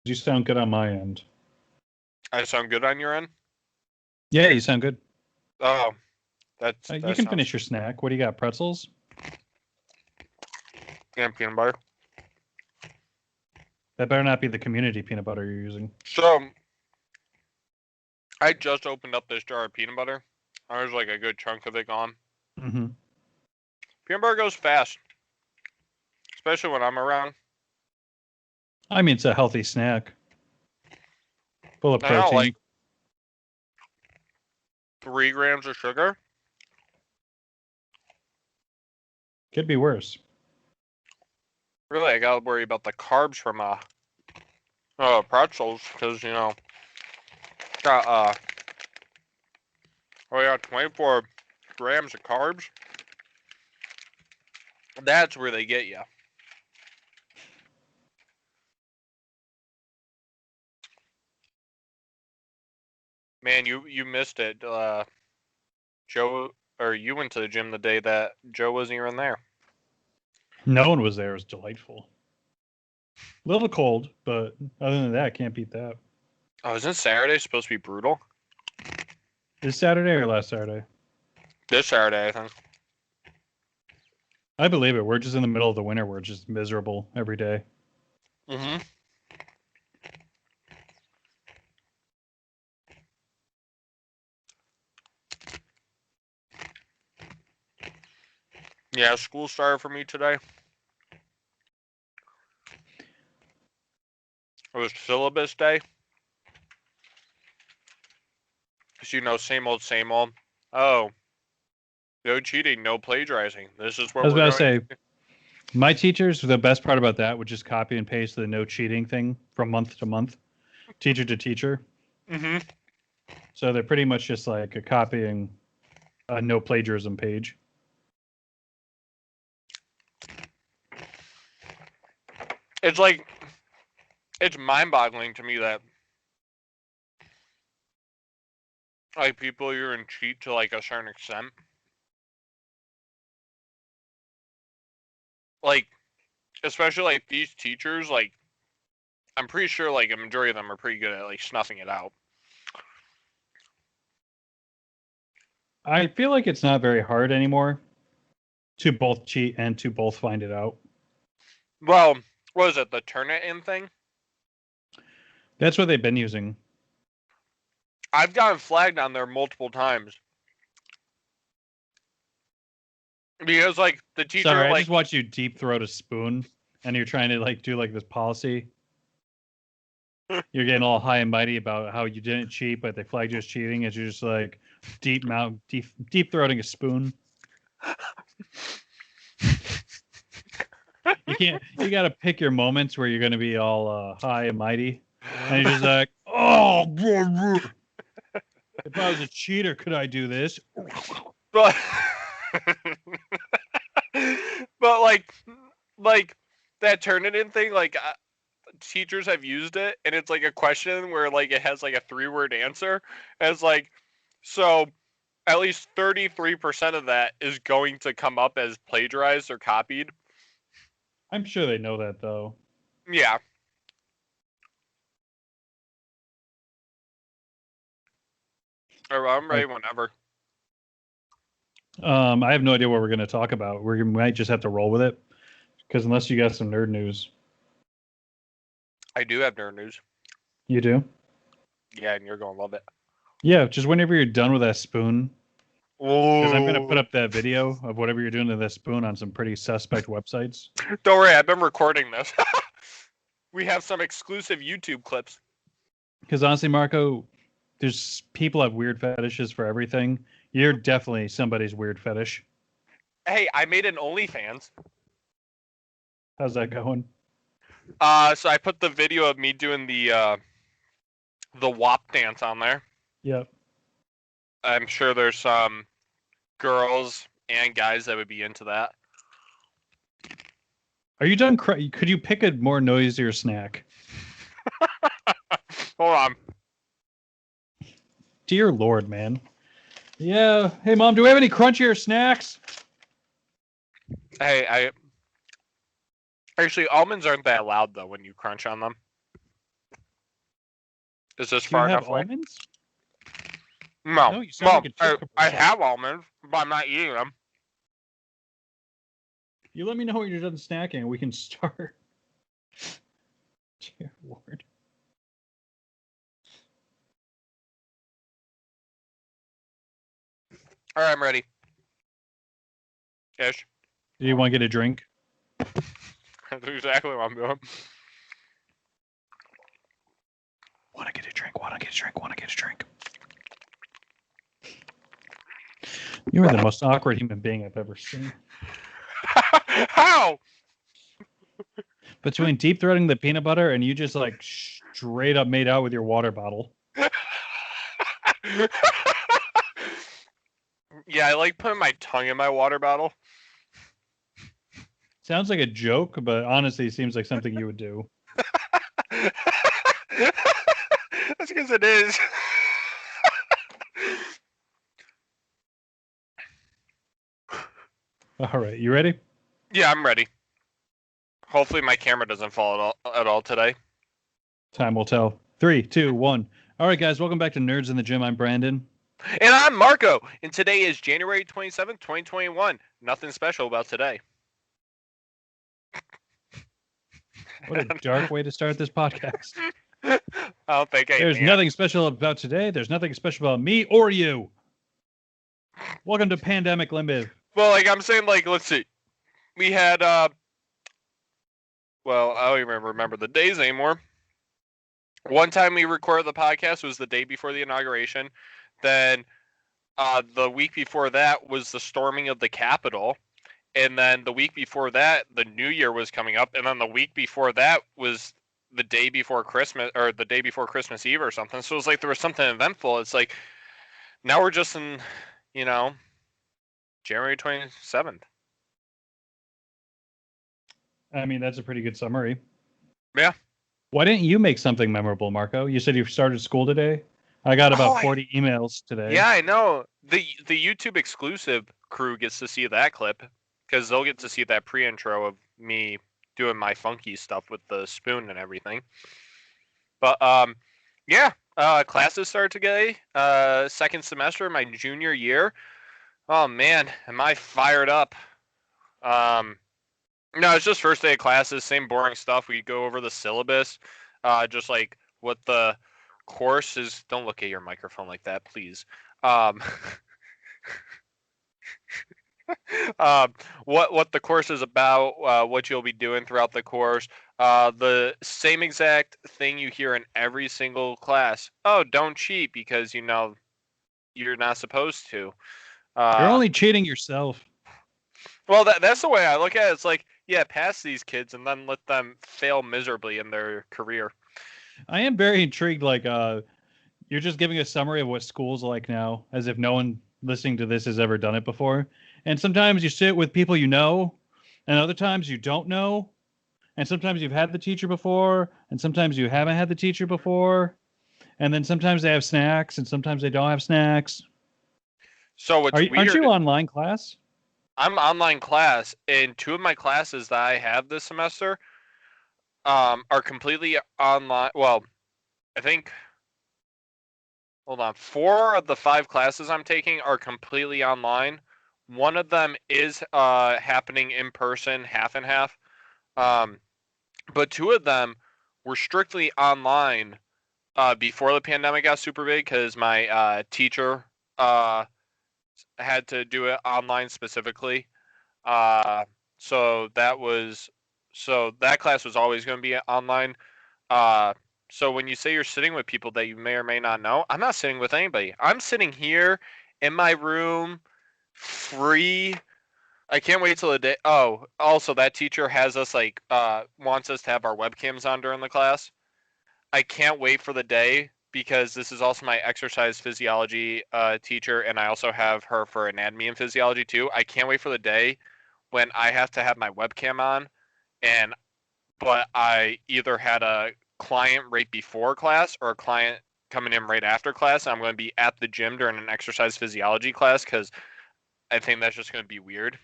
You sound good on my end. I sound good on your end? Yeah, you sound good. Oh, that You can sounds finish your snack. What do you got? Pretzels? and peanut butter. That better not be the community peanut butter you're using. So, I just opened up this jar of peanut butter. There's like a good chunk of it gone. Mm-hmm. Peanut butter goes fast, especially when I'm around. I mean, it's a healthy snack. Full of I know, protein. like 3 grams of sugar. Could be worse. Really, I gotta worry about the carbs from pretzels because got we got 24 grams of carbs. That's where they get you. Man, you missed it. Joe, or you went to the gym the day that Joe wasn't even there. No one was there. It was delightful. A little cold, but other than that, can't beat that. Oh, isn't Saturday supposed to be brutal? This Saturday or last Saturday? This Saturday, I think. I believe it. We're just in the middle of the winter. We're just miserable every day. Mm-hmm. Yeah, school started for me today. It was syllabus day. So, same old, same old. Oh, no cheating, no plagiarizing. This is what I was we're about to going say, my teachers, the best part about that would just copy and paste the no cheating thing from month to month, teacher to teacher. Mm-hmm. So they're pretty much just like a copying a no plagiarism page. It's like, it's mind-boggling to me that like people even cheat to like a certain extent. Like, especially like these teachers, like I'm pretty sure like a majority of them are pretty good at like snuffing it out. I feel like it's not very hard anymore to both cheat and to both find it out. Well, what is it, the Turnitin thing? That's what they've been using. I've gotten flagged on there multiple times. Because like the teacher Sorry, I like just watched you deep throat a spoon and you're trying to like do like this policy. You're getting all high and mighty about how you didn't cheat, but they flagged you as cheating as you're just like deep throating a spoon. You gotta pick your moments where you're gonna be all high and mighty. And you're just like, oh, if I was a cheater, could I do this? but but like that Turnitin thing, like teachers have used it, and it's like a question where like it has like a 3-word answer, and it's like, so at least 33% of that is going to come up as plagiarized or copied. I'm sure they know that though. Yeah. I'm ready whenever. I have no idea what we're going to talk about. We might just have to roll with it because unless you got some nerd news, I do have nerd news. you do. Yeah, and you're gonna love it. Yeah, just whenever you're done with that spoon, because I'm going to put Oh. up that video of whatever you're doing to that spoon on some pretty suspect websites. Don't worry, I've been recording this. We have some exclusive YouTube clips. Because honestly, Marco, there's people have weird fetishes for everything. You're definitely somebody's weird fetish. Hey, I made an OnlyFans. How's that going? So I put the video of me doing the WAP dance on there. Yep. I'm sure there's some girls and guys that would be into that. Are you done? Could you pick a more noisier snack? Hold on. Dear Lord, man. Yeah. Hey, Mom, do we have any crunchier snacks? Hey, actually, almonds aren't that loud though when you crunch on them. Is this Do you far have enough away? almonds? No. No, you sound Well, like a chip I commercial. have almonds, but I'm not eating them. You let me know when you're done snacking and we can start. Dear Lord. All right, I'm ready. Ish. Do you want to get a drink? That's exactly what I'm doing. Want to get a drink? Want to get a drink? Want to get a drink? You are the most awkward human being I've ever seen. How? Between deep throating the peanut butter and you just like straight up made out with your water bottle. Yeah, I like putting my tongue in my water bottle. Sounds like a joke, but honestly, seems like something you would do. That's because it is. All right, you ready? Yeah, I'm ready. Hopefully my camera doesn't fall at all today. Time will tell. 3, 2, 1. All right, guys, welcome back to Nerds in the Gym. I'm Brandon. And I'm Marco. And today is January 27th, 2021. Nothing special about today. What a dark way to start this podcast. I don't think There's nothing special about today. There's nothing special about me or you. Welcome to Pandemic Limbo. Well, like I'm saying, like, let's see. We had, well, I don't even remember the days anymore. One time we recorded the podcast was the day before the inauguration. Then the week before that was the storming of the Capitol. And then the week before that, the New Year was coming up. And then the week before that was the day before Christmas, or the day before Christmas Eve or something. So it was like there was something eventful. It's like, now we're just in, January 27th. I mean, that's a pretty good summary. Yeah. Why didn't you make something memorable, Marco? You said you started school today. I got about 40 emails today. Yeah, I know. The YouTube exclusive crew gets to see that clip because they'll get to see that pre-intro of me doing my funky stuff with the spoon and everything. But yeah, classes start today. Second semester, my junior year. Oh man, am I fired up? No, it's just first day of classes, same boring stuff. We go over the syllabus, just like what the course is. Don't look at your microphone like that, please. What the course is about, what you'll be doing throughout the course. The same exact thing you hear in every single class. Oh, don't cheat because you're not supposed to. You're only cheating yourself. Well, that's the way I look at it. It's like, yeah, pass these kids and then let them fail miserably in their career. I am very intrigued. Like, you're just giving a summary of what school's like now, as if no one listening to this has ever done it before. And sometimes you sit with people you know, and other times you don't know. And sometimes you've had the teacher before, and sometimes you haven't had the teacher before. And then sometimes they have snacks, and sometimes they don't have snacks. So what's weird? Aren't you online class? I'm online class, and 2 of my classes that I have this semester are completely online. Well, I think, hold on, 4 of the 5 classes I'm taking are completely online. One of them is happening in person, half and half. But 2 of them were strictly online before the pandemic got super big because my teacher had to do it online specifically. So that class was always going to be online. So when you say you're sitting with people that you may or may not know, I'm not sitting with anybody. I'm sitting here in my room, free. I can't wait till the day. Oh, also that teacher has us wants us to have our webcams on during the class. I can't wait for the day because this is also my exercise physiology teacher, and I also have her for anatomy and physiology too. I can't wait for the day when I have to have my webcam on, but I either had a client right before class or a client coming in right after class. I'm going to be at the gym during an exercise physiology class because I think that's just going to be weird.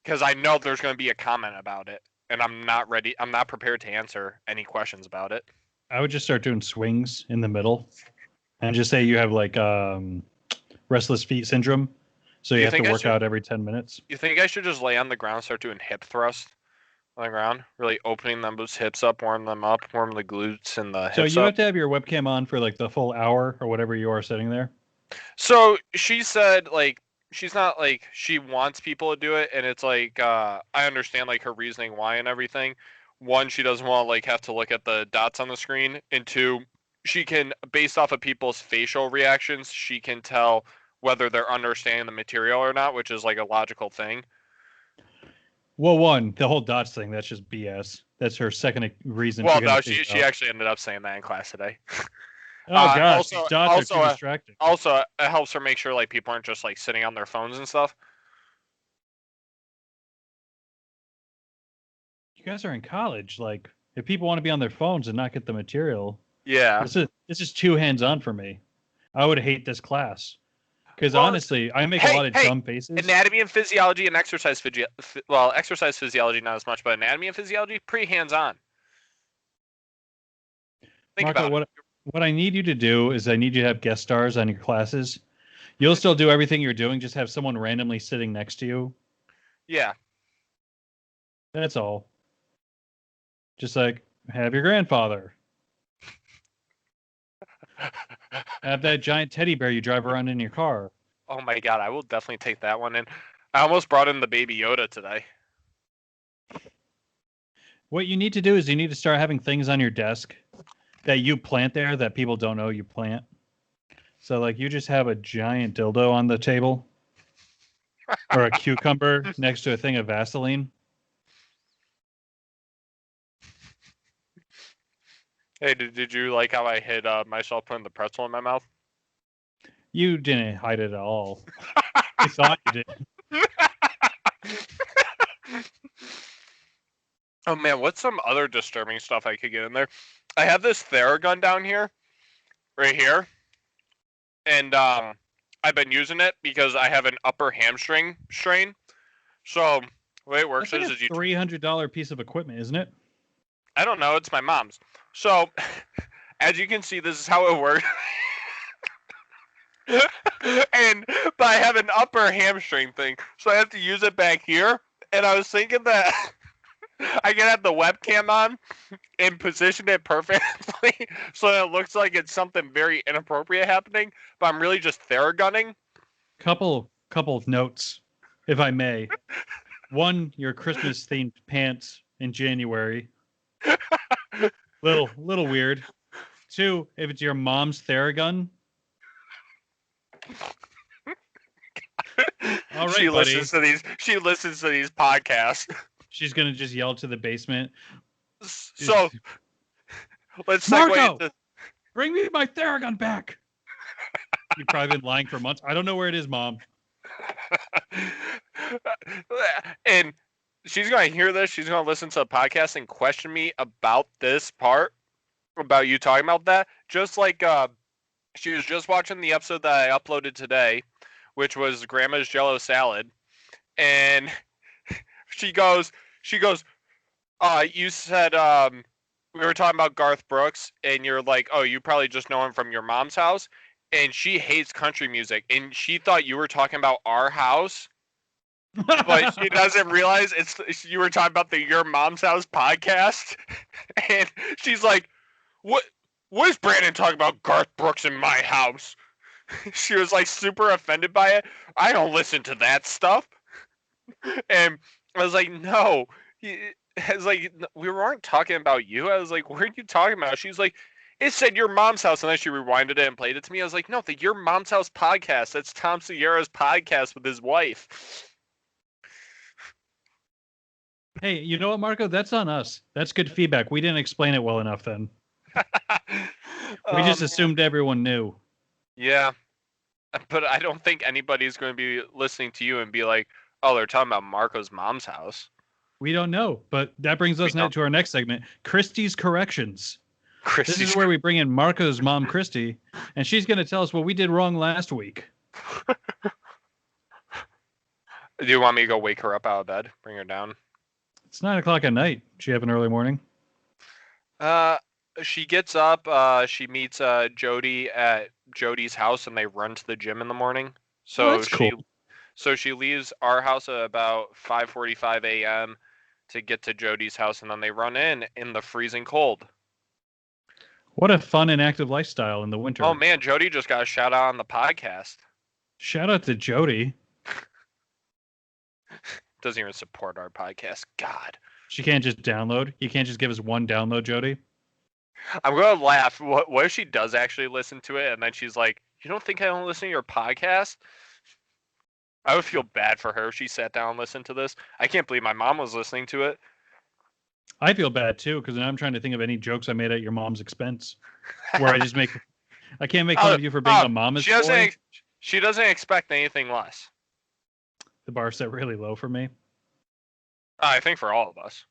Because I know there's going to be a comment about it, and I'm not ready. I'm not prepared to answer any questions about it. I would just start doing swings in the middle, and just say you have like restless feet syndrome, so Do you you have to think I work should? out every 10 minutes. You think I should just lay on the ground, start doing hip thrusts on the ground, really opening those hips up, warm the glutes and the So hips you up. have to have your webcam on for like the full hour or whatever you are sitting there. So she said like she's not like she wants people to do it, and it's like I understand like her reasoning why and everything. One, she doesn't want to like have to look at the dots on the screen, and two, she can based off of people's facial reactions, she can tell whether they're understanding the material or not, which is like a logical thing. Well, one, the whole dots thing, that's just BS. That's her second reason for Well, getting no, phased she out. actually ended up saying that in class today. Oh gosh, these Also, dots are too distracting. also, it helps her make sure like people aren't just like sitting on their phones and stuff. You guys are in college. Like, if people want to be on their phones and not get the material, Yeah. this is too hands-on for me. I would hate this class because Well, honestly, I make a lot of dumb faces. anatomy and physiology and exercise physiology not as much, but anatomy and physiology pretty hands-on. Think Marco, about it. what I need you to do is I need you to have guest stars on your classes. You'll still do everything you're doing, just have someone randomly sitting next to you. Yeah. That's all. Just like have your grandfather. Have that giant teddy bear you drive around in your car. Oh my god, I will definitely take that one in. I almost brought in the baby Yoda today. What you need to do is you need to start having things on your desk that you plant there that people don't know you plant. So like you just have a giant dildo on the table or a cucumber next to a thing of Vaseline. Hey, did you like how I hid myself putting the pretzel in my mouth? You didn't hide it at all. I thought you did. Oh man, what's some other disturbing stuff I could get in there? I have this Theragun down here, right here, and I've been using it because I have an upper hamstring strain. So the way it works That's like is a you. $300 piece of equipment, isn't it? I don't know. It's my mom's. So as you can see, this is how it works. And but I have an upper hamstring thing, so I have to use it back here. And I was thinking that I can have the webcam on and position it perfectly so that it looks like it's something very inappropriate happening, but I'm really just Theragunning. Couple of notes, if I may. One, your Christmas themed pants in January. Little weird. Two, if it's your mom's Theragun. All right, She buddy. listens to these. She listens to these podcasts. She's gonna just yell to the basement. So let's segue Marco, into. bring me my Theragun back. You've probably been lying for months. I don't know where it is, Mom. And she's going to hear this. She's going to listen to the podcast and question me about this part, about you talking about that. Just like she was just watching the episode that I uploaded today, which was Grandma's Jello salad, and she goes, you said we were talking about Garth Brooks, and you're like, oh, you probably just know him from your mom's house. And she hates country music, and she thought you were talking about our house, but she doesn't realize you were talking about the Your Mom's House podcast. And she's like, what is Brandon talking about Garth Brooks in my house? She was like super offended by it. I don't listen to that stuff. And I was like, no. I was like, we weren't talking about you. I was like, what are you talking about? She's like, it said Your Mom's House, and then she rewinded it and played it to me. I was like, no, the Your Mom's House podcast. That's Tom Sierra's podcast with his wife. Hey, you know what, Marco? That's on us. That's good feedback. We didn't explain it well enough then. We just assumed everyone knew. Yeah. But I don't think anybody's going to be listening to you and be like, oh, they're talking about Marco's mom's house. We don't know, but that brings us now to our next segment, Christy's Corrections. This is where we bring in Marco's mom, Christy, and she's going to tell us what we did wrong last week. Do you want me to go wake her up out of bed? Bring her down? It's 9:00 at night. She have an early morning? she gets up. She meets Jody at Jody's house, and they run to the gym in the morning. Oh, So that's cool. she leaves our house at about 5:45 a.m. to get to Jody's house, and then they run in the freezing cold. What a fun and active lifestyle in the winter. Oh man, Jody just got a shout out on the podcast. Shout out to Jody. Doesn't even support our podcast. God. She can't just download. You can't just give us one download, Jody. I'm gonna laugh. What if she does actually listen to it, and then she's like, "You don't think I don't listen to your podcast?" I would feel bad for her if she sat down and listened to this. I can't believe my mom was listening to it. I feel bad too because now I'm trying to think of any jokes I made at your mom's expense, where I just make. I can't make fun of you for being a mama's boy. She doesn't expect anything less. The bar set really low for me. I think for all of us.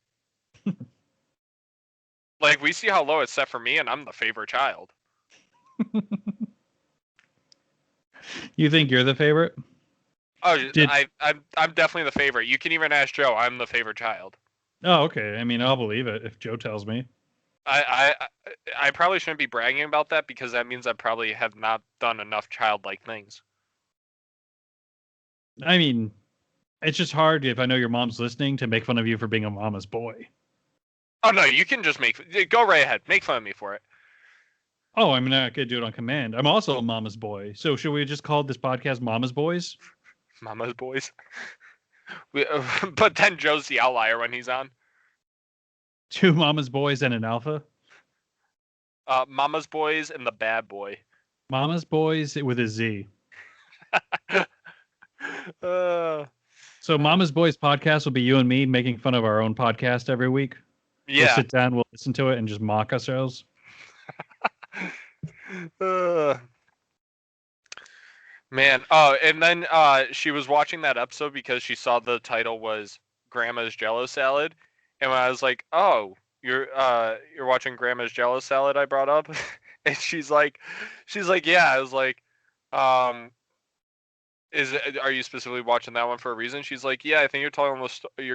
Like, we see how low it's set for me, and I'm the favorite child. You think you're the favorite? Oh, I'm definitely the favorite. You can even ask Joe. I'm the favorite child. Oh, okay. I mean, I'll believe it if Joe tells me. I probably shouldn't be bragging about that because that means I probably have not done enough childlike things. I mean, it's just hard if I know your mom's listening to make fun of you for being a mama's boy. Oh no, you can just go right ahead. Make fun of me for it. Oh, I'm not gonna do it on command. I'm also a mama's boy. So should we just call this podcast Mama's Boys? Mama's Boys. But then Joe's the outlier when he's on. 2 mama's boys and an alpha. Mama's Boys and the bad boy. Mama's Boys with a Z. So Mama's Boys podcast will be you and me making fun of our own podcast every week. Yeah. We'll sit down, we'll listen to it, and just mock ourselves. Man. Oh, and then she was watching that episode because she saw the title was Grandma's Jello Salad, and when I was like, "Oh, you're watching Grandma's Jello Salad," I brought up, and she's like, "Yeah." I was like, "Are you specifically watching that one for a reason?" She's like, "Yeah, I think you're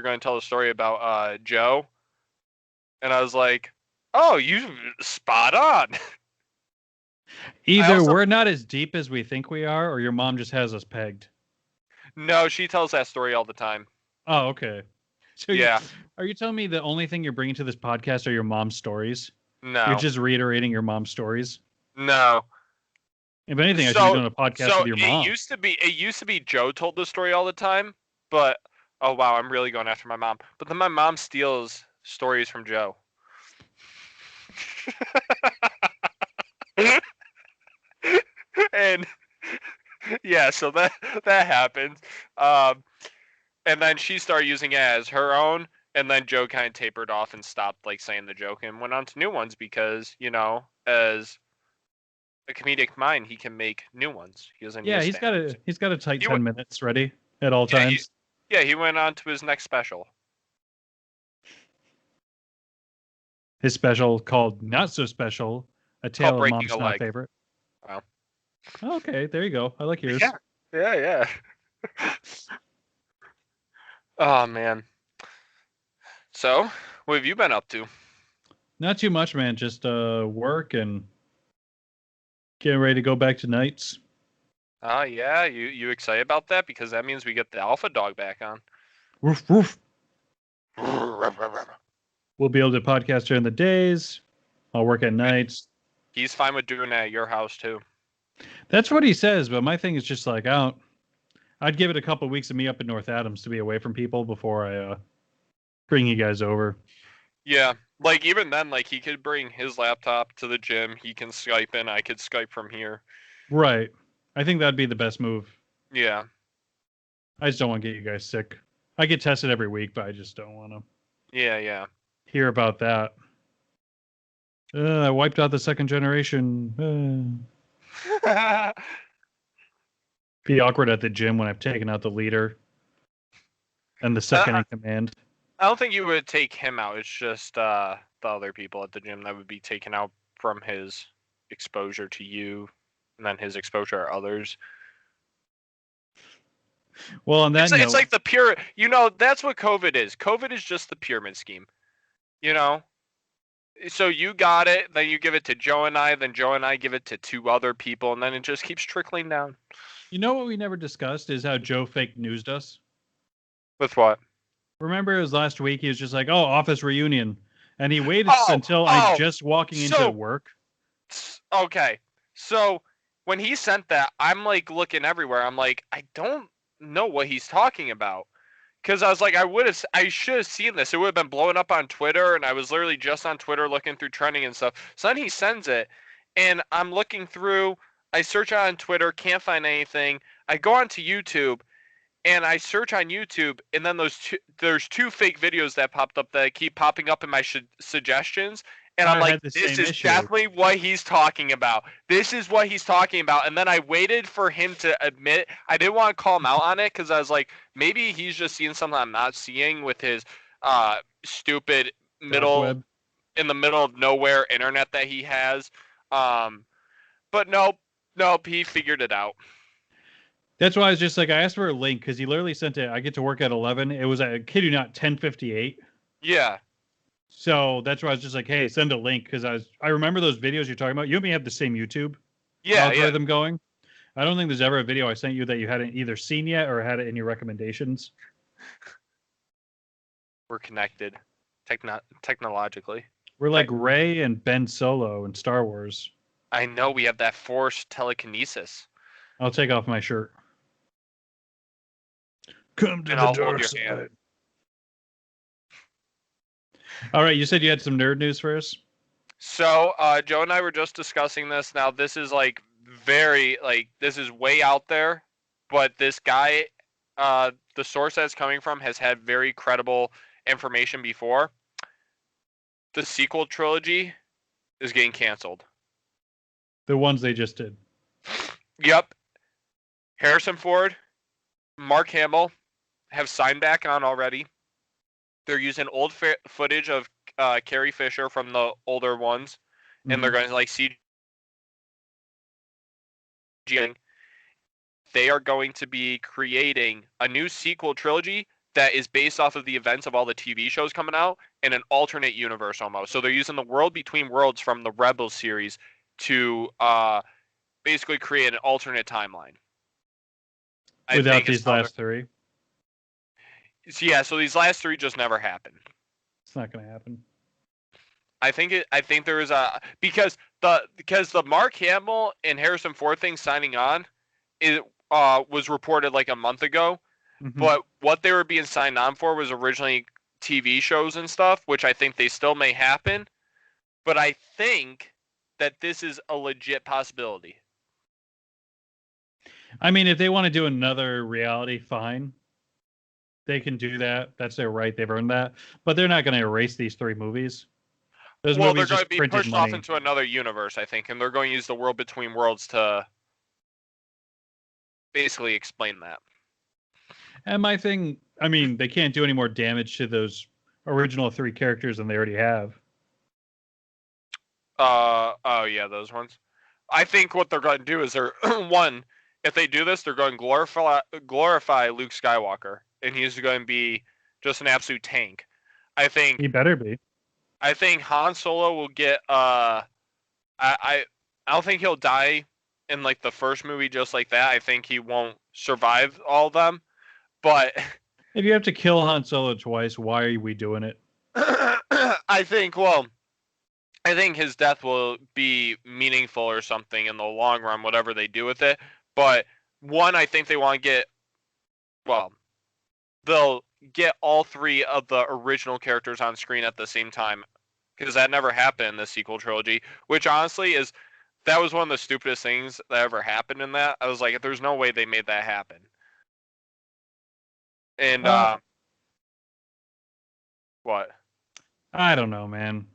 going to tell a story about Joe," and I was like, "Oh, you spot on." Either we're not as deep as we think we are, or your mom just has us pegged. No, she tells that story all the time. Oh, okay. So yeah. Are you telling me the only thing you're bringing to this podcast are your mom's stories? No. You're just reiterating your mom's stories? No. If anything, I should be doing a podcast with your mom. It used to be Joe told the story all the time, but oh wow, I'm really going after my mom. But then my mom steals stories from Joe. And yeah, so that happens. And then she started using it as her own, and then Joe kind of tapered off and stopped like saying the joke and went on to new ones because, you know, as a comedic mind, he can make new ones. He doesn't. Yeah, he's got a tight 10 minutes ready at all times. He went on to his next special. His special called Not So Special, A Tale of Mom's Not Favorite. Wow. Okay, there you go. I like yours. Yeah. Oh man. So, what have you been up to? Not too much, man. Just work and getting ready to go back to nights. Oh yeah, you excited about that? Because that means we get the alpha dog back on. Woof woof. We'll be able to podcast during the days. I'll work at nights. He's fine with doing that at your house too. That's what he says, but my thing is just like I'd give it a couple of weeks of me up in North Adams to be away from people before I bring you guys over. Yeah, like even then, like he could bring his laptop to the gym. He can Skype in. I could Skype from here. Right. I think that'd be the best move. Yeah. I just don't want to get you guys sick. I get tested every week, but I just don't want to. Yeah. Hear about that. I wiped out the second generation. Be awkward at the gym when I've taken out the leader and the second in command. I don't think you would take him out. It's just the other people at the gym that would be taken out from his exposure to you, and then his exposure to others. Well, on that note, it's like the pure. You know, that's what COVID is. COVID is just the pyramid scheme. You know, So you got it, then you give it to Joe and I, then Joe and I give it to 2 other people, and then it just keeps trickling down. You know what we never discussed is how Joe fake newsed us. With what? Remember, it was last week. He was just like, "Oh, office reunion," and he waited Oh, until I oh, just walking into so work. okay. So when he sent that, I'm like looking everywhere. I'm like, I don't know what he's talking about. Because I was like, I should have seen this. It would have been blowing up on Twitter, and I was literally just on Twitter looking through trending and stuff. So then he sends it, and I'm looking through. I search on Twitter, can't find anything. I go onto YouTube, and I search on YouTube, and then there's 2 fake videos that popped up that keep popping up in my suggestions, and I'm I like, had the this same is issue. definitely what he's talking about. This is what he's talking about. And then I waited for him to admit. I didn't want to call him out on it because I was like, maybe he's just seeing something I'm not seeing with his stupid Dark middle web. in the middle of nowhere internet that he has. But nope, he figured it out. That's why I was just like, I asked for a link because he literally sent it. I get to work at 11. It was, I kid you not, 10:58. Yeah. So that's why I was just like, hey, send a link because I remember those videos you're talking about. You and me have the same YouTube Yeah, algorithm going. I don't think there's ever a video I sent you that you hadn't either seen yet or had it in your recommendations. we're connected, technologically. We're like Rey and Ben Solo in Star Wars. I know we have that forced telekinesis. I'll take off my shirt. Come to And the I'll hold dark your side. hand. All right, you said you had some nerd news for us. So Joe and I were just discussing this. Now this is like this is way out there, but this guy, the source that's coming from has had very credible information before. The sequel trilogy is getting canceled. The ones they just did. Yep. Harrison Ford, Mark Hamill have signed back on already. They're using old footage of Carrie Fisher from the older ones, and they're going to like CG. They are going to be creating a new sequel trilogy that is based off of the events of all the TV shows coming out in an alternate universe almost. So they're using the World Between Worlds from the Rebels series to basically create an alternate timeline. Without these last 3. Yeah, so these last 3 just never happened. It's not going to happen. I think there is a because the Mark Hamill and Harrison Ford thing signing on, it was reported like a month ago, but what they were being signed on for was originally TV shows and stuff, which I think they still may happen, but I think that this is a legit possibility. I mean, if they want to do another reality, fine. They can do that. That's their right. They've earned that. But they're not going to erase these 3 movies. Those Well, movies they're going to just be printed pushed money. off into another universe, I think, and they're going to use the World Between Worlds to basically explain that. And my thing, I mean, they can't do any more damage to those original 3 characters than they already have. Oh yeah, those ones. I think what they're going to do is they're one. If they do this, they're going to glorify Luke Skywalker, and he's going to be just an absolute tank. I think He better be. I think Han Solo will get. I don't think he'll die in like the first movie just like that. I think he won't survive all of them. But if you have to kill Han Solo twice, why are we doing it? I think his death will be meaningful or something in the long run, whatever they do with it. But one, I think they want to get, well, they'll get all 3 of the original characters on screen at the same time, because that never happened in the sequel trilogy, which honestly that was one of the stupidest things that ever happened in that. I was like, there's no way they made that happen. And what? I don't know, man.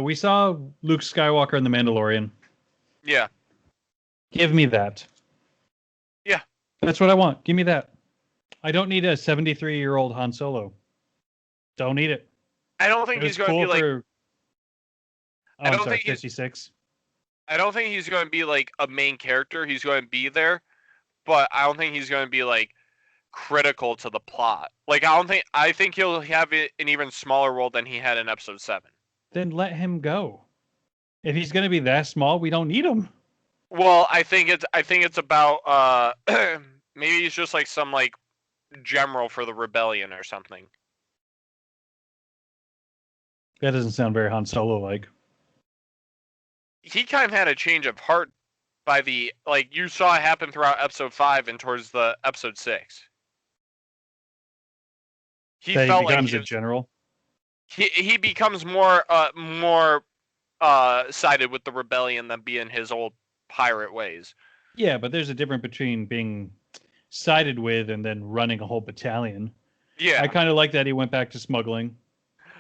We saw Luke Skywalker in The Mandalorian. Yeah. Give me that. Yeah. That's what I want. Give me that. I don't need a 73-year-old Han Solo. Don't need it. I don't think he's going to be like. I don't think 56. I don't think he's going to be like a main character. He's going to be there, but I don't think he's going to be like critical to the plot. Like I think he'll have an even smaller role than he had in Episode 7. then let him go. If he's going to be that small, we don't need him. Well, I think it's about maybe he's just like some like general for the rebellion or something. That doesn't sound very Han Solo like. He kind of had a change of heart by the like you saw it happen throughout episode 5 and towards the episode 6. He That he felt becomes like a general. he becomes more sided with the rebellion than being his old pirate ways. Yeah, but there's a difference between being sided with and then running a whole battalion. Yeah, I kind of like that he went back to smuggling.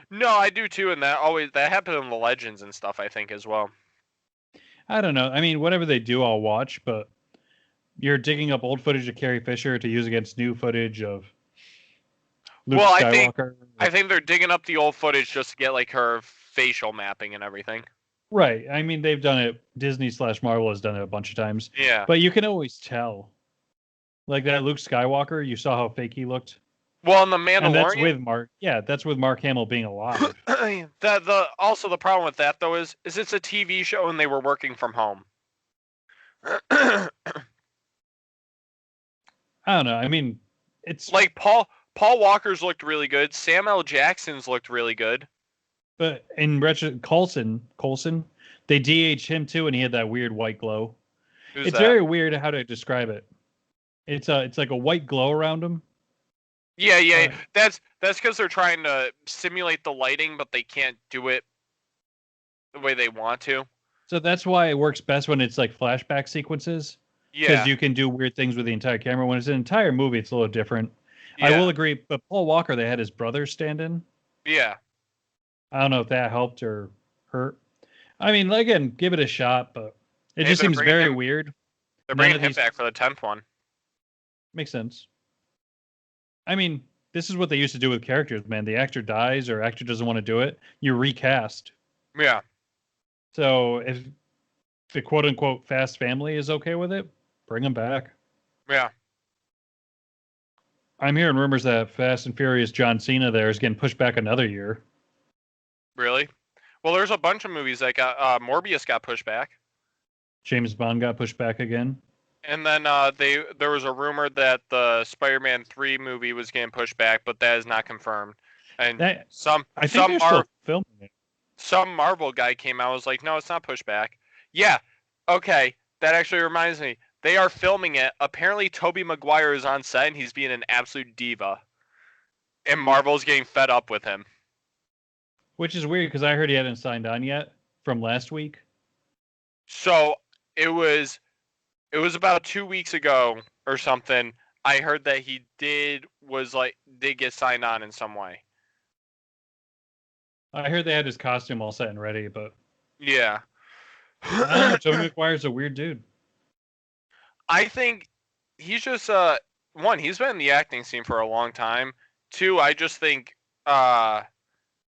no, I do too, and that happened in the Legends and stuff. I think as well. I don't know. I mean, whatever they do, I'll watch. But you're digging up old footage of Carrie Fisher to use against new footage of Luke Skywalker. I think they're digging up the old footage just to get like her facial mapping and everything. Right. I mean, they've done it. Disney/Marvel has done it a bunch of times. Yeah. But you can always tell. Like that Luke Skywalker, you saw how fake he looked. Well, in the Mandalorian, and that's with Mark. Yeah, that's with Mark Hamill being alive. the problem with that though is it's a TV show and they were working from home. I don't know. I mean, it's like Paul Walker's looked really good. Samuel L. Jackson's looked really good. But in Coulson, they DH him too, and he had that weird white glow. It's very weird how to describe it. It's like a white glow around him. Yeah. That's because they're trying to simulate the lighting, but they can't do it the way they want to. So that's why it works best when it's like flashback sequences. Yeah. Because you can do weird things with the entire camera. When it's an entire movie, it's a little different. Yeah. I will agree. But Paul Walker, they had his brother stand in. Yeah. I don't know if that helped or hurt. I mean, again, give it a shot, but it just seems very weird. They're bringing him back for the 10th one. Makes sense. I mean, this is what they used to do with characters, man. The actor dies or actor doesn't want to do it, you recast. Yeah. So if the quote-unquote Fast family is okay with it, bring them back. Yeah. I'm hearing rumors that Fast and Furious John Cena there is getting pushed back another year. Really? Well, there's a bunch of movies that got Morbius got pushed back. James Bond got pushed back again. And then there was a rumor that the Spider-Man 3 movie was getting pushed back, but that is not confirmed. And I think they're still filming it. Some Marvel guy came out and was like, no, it's not pushed back. Yeah, okay. That actually reminds me. They are filming it. Apparently, Tobey Maguire is on set and he's being an absolute diva. And Marvel's getting fed up with him. Which is weird because I heard he hadn't signed on yet from last week. So it was about 2 weeks ago or something. I heard that he did get signed on in some way. I heard they had his costume all set and ready, but yeah. Tobey Maguire's a weird dude. I think he's just one, he's been in the acting scene for a long time. Two, I just think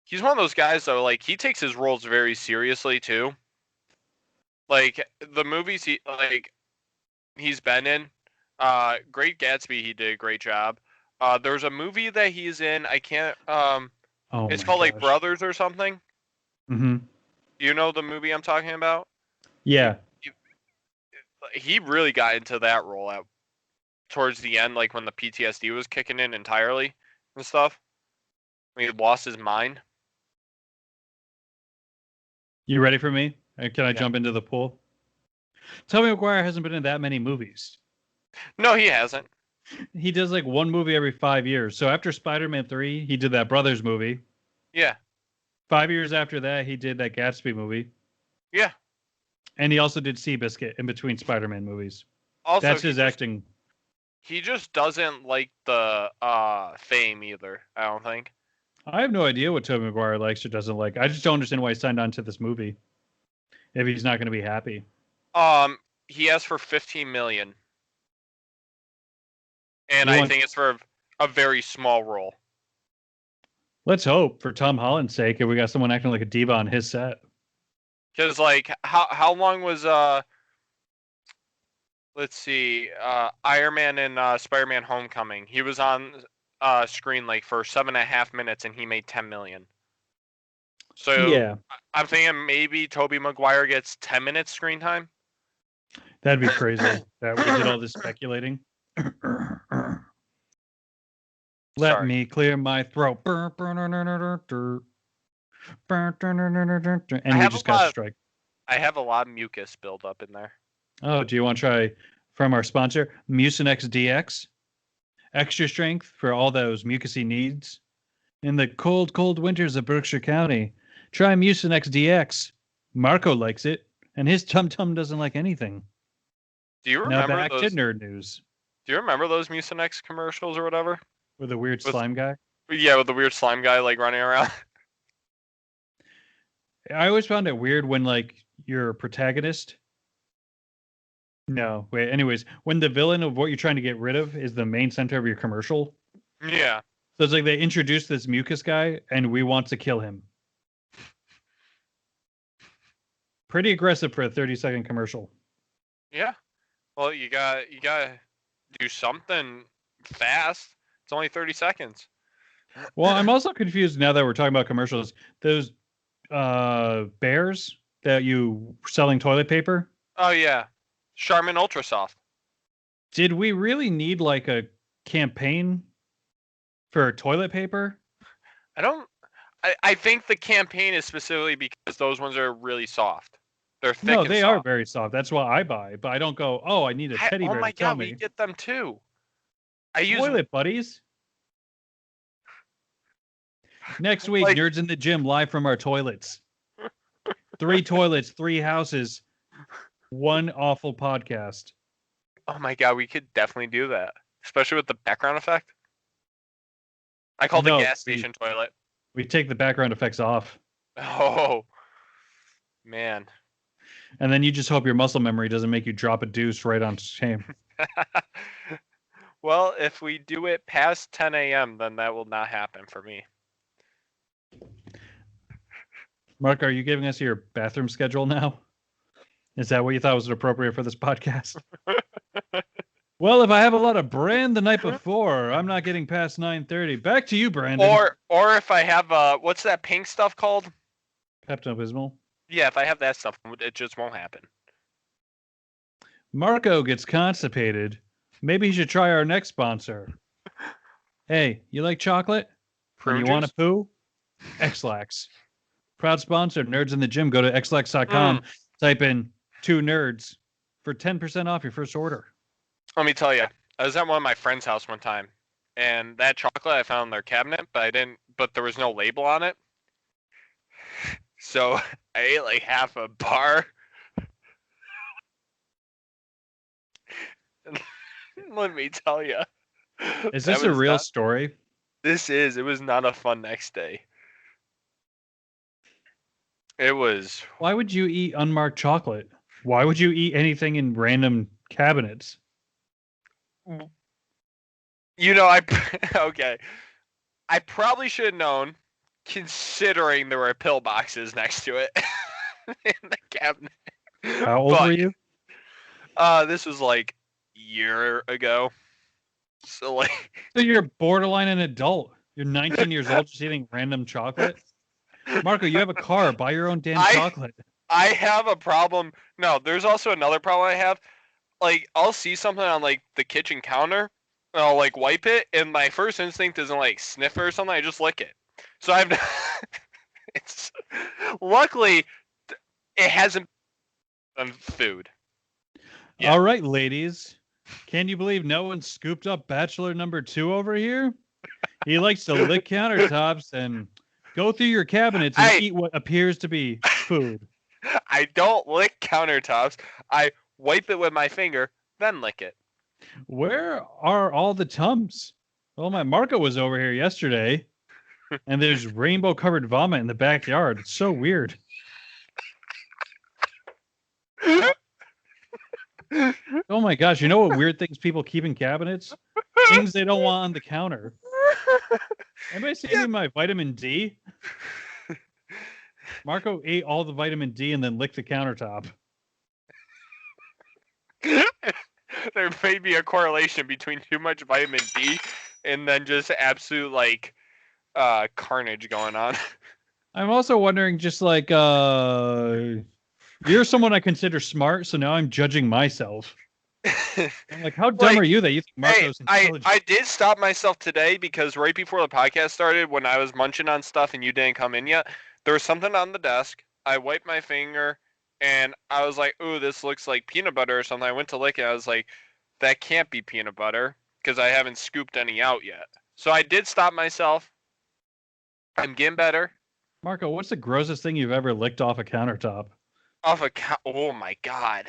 he's one of those guys though, like he takes his roles very seriously too. Like the movies he's been in, Great Gatsby, he did a great job. There's a movie that he's in, I can't it's called like Brothers or something. Mm-hmm. You know the movie I'm talking about? Yeah. He really got into that role towards the end, like when the PTSD was kicking in entirely and stuff. When he lost his mind. You ready for me? Can I jump into the pool? Tobey Maguire hasn't been in that many movies. No, he hasn't. He does like one movie every 5 years. So after Spider-Man 3, he did that Brothers movie. Yeah. 5 years after that, he did that Gatsby movie. Yeah. And he also did Seabiscuit in between Spider-Man movies. Also, that's his acting. He just doesn't like the fame either, I don't think. I have no idea what Tobey Maguire likes or doesn't like. I just don't understand why he signed on to this movie if he's not going to be happy. He asked for $15 million. And I think it's for a very small role. Let's hope, for Tom Holland's sake, if we got someone acting like a diva on his set. Because, like, how long was, let's see, Iron Man and Spider-Man Homecoming? He was on screen, like, for 7.5 minutes, and he made $10 million. So Yeah, I'm thinking maybe Tobey Maguire gets 10 minutes screen time. that'd be crazy. That we did all this speculating. Let Sorry. me clear my throat. And we just got a strike. I have a lot of mucus build up in there. Oh, do you want to try from our sponsor, Mucinex DX? Extra strength for all those mucousy needs. In the cold, cold winters of Berkshire County, try Mucinex DX. Marco likes it, and his tum-tum doesn't like anything. Do you Now remember back those? to nerd news. Do you remember those Mucinex commercials or whatever? With the weird slime guy? Yeah, with the weird slime guy like running around. I always found it weird when like your protagonist. No, wait. Anyways, when the villain of what you're trying to get rid of is the main center of your commercial. Yeah. So it's like they introduced this mucus guy, and we want to kill him. Pretty aggressive for a 30-second commercial. Yeah. Well, you got to do something fast. It's only 30 seconds. Well, I'm also confused now that we're talking about commercials. Those bears that you selling toilet paper. Oh yeah, Charmin Ultra Soft. Did we really need like a campaign for toilet paper? I think the campaign is specifically because those ones are really soft. They're thick. No, and they soft. are very soft. That's why I buy. But I don't go, oh, I need a teddy bear. Oh my to tell god, me. we get them too. I use Toilet buddies. Next week, like, Nerds in the Gym live from our toilets. 3 toilets, 3 houses, 1 awful podcast. Oh my god, we could definitely do that, especially with the background effect. I call the gas station toilet. We take the background effects off. Oh man. And then you just hope your muscle memory doesn't make you drop a deuce right on shame. Well, if we do it past 10 a.m., then that will not happen for me. Mark, are you giving us your bathroom schedule now? Is that what you thought was appropriate for this podcast? Well, if I have a lot of brand the night before, I'm not getting past 9:30. Back to you, Brandon. Or if I have what's that pink stuff called? Pepto-Bismol. Yeah, if I have that stuff, it just won't happen. Marco gets constipated. Maybe he should try our next sponsor. Hey, you like chocolate? Prune and you juice? want a poo? Xlax. Proud sponsor, Nerds in the Gym. Go to xlax.com, type in 2 nerds for 10% off your first order. Let me tell you, I was at one of my friend's house one time, and that chocolate I found in their cabinet, but there was no label on it. So I ate like half a bar. Let me tell you. Is this a real story? This is. It was not a fun next day. It was. Why would you eat unmarked chocolate? Why would you eat anything in random cabinets? You know, okay. I probably should have known, considering there were pill boxes next to it in the cabinet. How old were you? This was like a year ago. So like. So you're borderline an adult. You're 19 years old, just eating random chocolate. Marco, you have a car. Buy your own damn chocolate. I have a problem. No, there's also another problem I have. Like, I'll see something on like the kitchen counter, and I'll like wipe it, and my first instinct isn't like sniff it or something. I just lick it. So I've. It's luckily it hasn't been food. Yeah. All right, ladies. Can you believe no one scooped up Bachelor number 2 over here? He likes to lick countertops and go through your cabinets and eat what appears to be food. I don't lick countertops. I wipe it with my finger, then lick it. Where are all the Tums? Well, my Marco was over here yesterday, and there's rainbow-covered vomit in the backyard. It's so weird. Oh my gosh, you know what weird things people keep in cabinets? Things they don't want on the counter. Anybody see any of my vitamin D? Marco ate all the vitamin D and then licked the countertop. There may be a correlation between too much vitamin D and then just absolute like carnage going on. I'm also wondering, just like, you're someone I consider smart, so now I'm judging myself. I'm like, how dumb Like, are you that you think hey, Marco's I intelligent? I did stop myself today because right before the podcast started, when I was munching on stuff and you didn't come in yet, there was something on the desk. I wiped my finger and I was like, "Ooh, this looks like peanut butter or something." I went to lick it. I was like, "That can't be peanut butter because I haven't scooped any out yet." So I did stop myself. I'm getting better. Marco, what's the grossest thing you've ever licked off a countertop? Off a oh my god,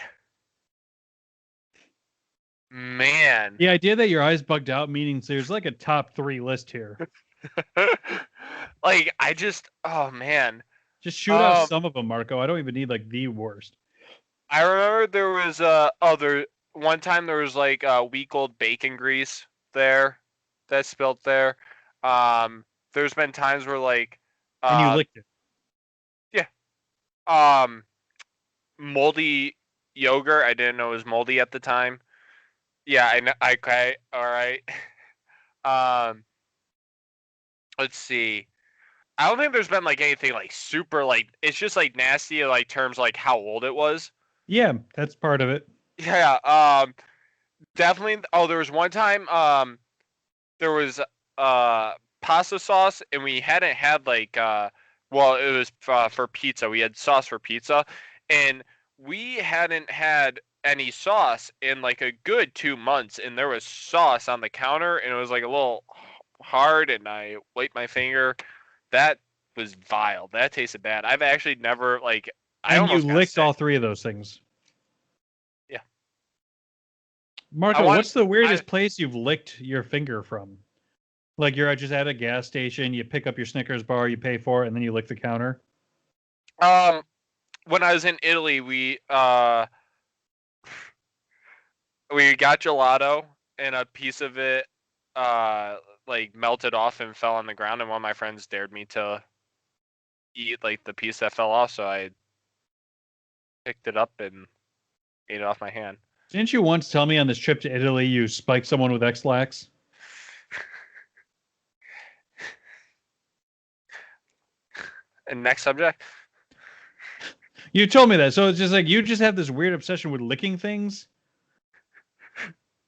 man. The idea that your eyes bugged out means there's like a top 3 list here. Like I just, oh man. Just shoot out some of them, Marco. I don't even need like the worst. I remember there was one time there was like a week old bacon grease there that spilt there. There's been times where like And you licked it. yeah, moldy yogurt. I didn't know it was moldy at the time. Yeah, I know. Okay, all right. Um, let's see. I don't think there's been like anything like super like it's just like nasty like terms like how old it was. Yeah, that's part of it. Yeah. Definitely. Oh, there was one time. There was pasta sauce, and we hadn't had like well, it was for pizza. We had sauce for pizza, and we hadn't had any sauce in like a good 2 months, and there was sauce on the counter, and it was like a little hard, and I wiped my finger. That was vile. That tasted bad. I've actually never like. I And you almost got licked sick. all 3 of those things. Yeah. Marco, what's the weirdest place you've licked your finger from? Like you're just at a gas station, you pick up your Snickers bar, you pay for it, and then you lick the counter. When I was in Italy, we got gelato, and a piece of it like melted off and fell on the ground, and one of my friends dared me to eat like the piece that fell off, so I picked it up and ate it off my hand. Didn't you once tell me on this trip to Italy you spiked someone with X-Lax? And next subject. You told me that. So it's just like you just have this weird obsession with licking things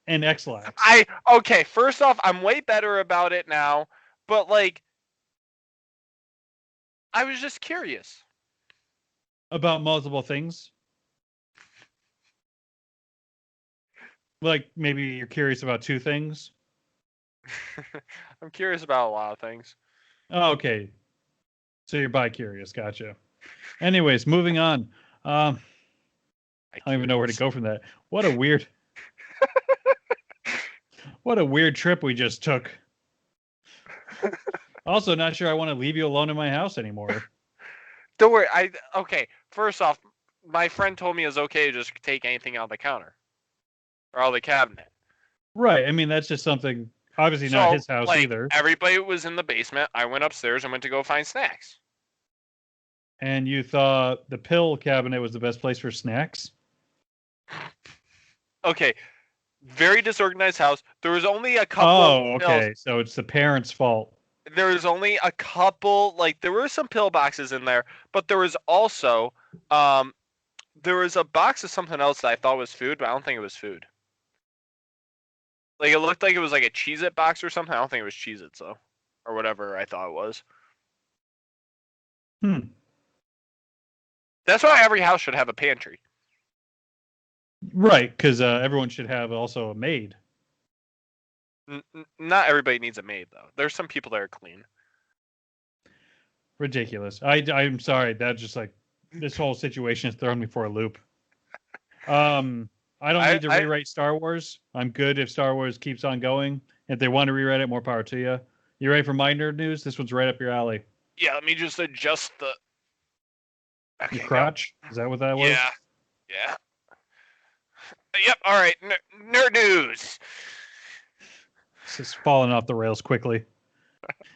and X-Lax. Okay, first off, I'm way better about it now, but like I was just curious. About multiple things? Like maybe you're curious about 2 things? I'm curious about a lot of things. Oh, okay. So you're bi-curious. Gotcha. Anyways, moving on. I don't even know where to go from that. What a weird trip we just took. Also, not sure I want to leave you alone in my house anymore. Don't worry. Okay. First off, my friend told me it was okay to just take anything out of the counter or out of the cabinet. Right. I mean, that's just something. Obviously, not his house either. Everybody was in the basement. I went upstairs and went to go find snacks. And you thought the pill cabinet was the best place for snacks? Okay. Very disorganized house. There was only a couple. Oh, okay. So it's the parents' fault. There was only a couple. Like there were some pill boxes in there, but there was also there was a box of something else that I thought was food, but I don't think it was food. Like it looked like it was like a Cheez-It box or something. I don't think it was Cheez-Its though, or whatever I thought it was. That's why every house should have a pantry. Right, because everyone should have also a maid. Not everybody needs a maid though. There's some people that are clean. Ridiculous. I'm sorry. That just like this whole situation has thrown me for a loop. I don't need to rewrite Star Wars. I'm good if Star Wars keeps on going. If they want to rewrite it, more power to you. You ready for my nerd news? This one's right up your alley. Yeah, let me just adjust the your crotch. Is that what that was? Yeah. Yeah. Yep. All right. Nerd news. This is falling off the rails quickly.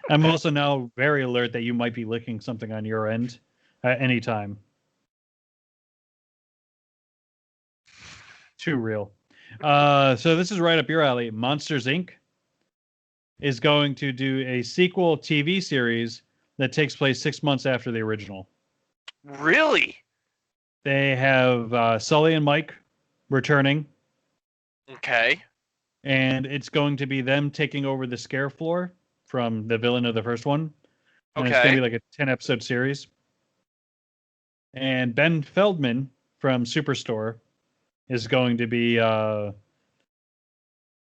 I'm also now very alert that you might be licking something on your end at any time. Too real. So this is right up your alley. Monsters, Inc. is going to do a sequel TV series that takes place 6 months after the original. Really? They have Sully and Mike returning, Okay. and it's going to be them taking over the scare floor from the villain of the first one. And it's going to Okay. be like a 10-episode series. And Ben Feldman from Superstore is going to be a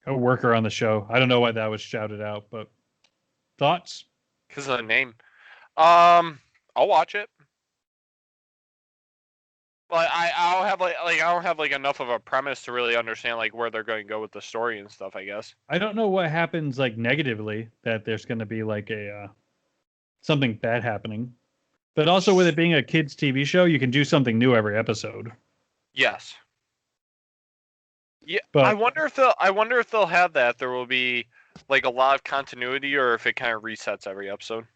worker on the show. I don't know why that was shouted out, but thoughts? Because of the name. I'll watch it. Well, I'll have like I don't have like enough of a premise to really understand like where they're going to go with the story and stuff, I guess. I don't know what happens like negatively that there's going to be like a something bad happening. But also with it being a kids TV show, you can do something new every episode. Yes. Yeah, But I wonder if they'll have that. There will be like a lot of continuity, or if it kind of resets every episode.